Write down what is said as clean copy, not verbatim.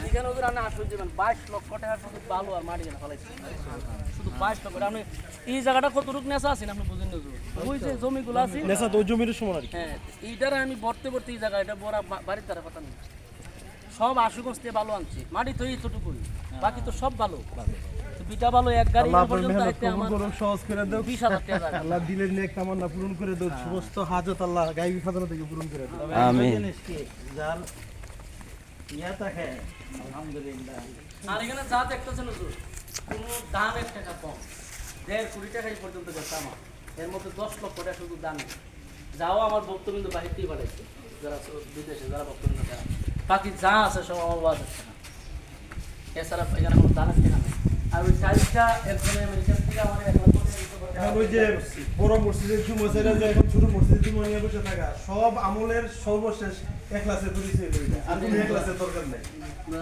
এখানে ওদের আমি আসলে দেবেন 22 লক্ষ টাকার শুধু বালু আর মাটি কেনা ফেলাইছি শুধু 22 লক্ষ টাকা। আপনি এই জায়গাটা কতটুক নেশা আছেন আপনি বুঝেন না? ওই যে জমিগুলো আছে নেশা তো ওই জমির সমান আর কি। হ্যাঁ, এইটার আমি ভরতে ভরতে এই জায়গা এটা বড় বাড়ির দ্বারা কথা নেই, সব আশুগঞ্জ থেকে বালু আনছি, মাটি তো এইটুকুই, বাকি তো সব ভালো। বিটা ভালো এক গাড়ি আল্লাহ আপনার পর্যন্ত মেহনত আইতে আমার কবুল করুক, সহজ করে দাও। 20,000 টাকা লাগে। আল্লাহ দিলের নেক তামান্না পূরণ করে দাও, সমস্ত হাজত আল্লাহ গায়বী খাজানা থেকে পূরণ করে দাও। আমিন। যার ইয়া থাকে আলহামদুলিল্লাহ। আর এখানে যা দেখতেছেন হুজুর, কোনো দাম 1 টাকা কম, 1.5 কোটি টাকা এই পর্যন্ত গেছে আমার, এর মধ্যে 10 লক্ষ টাকা শুধু দাম। যাও আমার বক্তব্য বাহিরতেই বাড়াইছে, যারা বিদেশে যারা বক্তব্য দেয়, বাকি যা আছে সব আমার বাদ আছে না, এছাড়া এখানে কোনো দানের টাকা নেই। আর ওই চাইজটা একজনে আমেরিকার থেকে আমার 1 লক্ষ টাকা দিতে পারে। এখন ওই যে বড় মসজিদের জুমসাইরা যে এখন ছোট মসজিদের জুমা নিয়ে বসে থাকা, সব আমলের সর্বশেষ এক ক্লাসে পরিচয় করে দেয়, আর কোনো এক ক্লাসের দরকার নাই। আমরা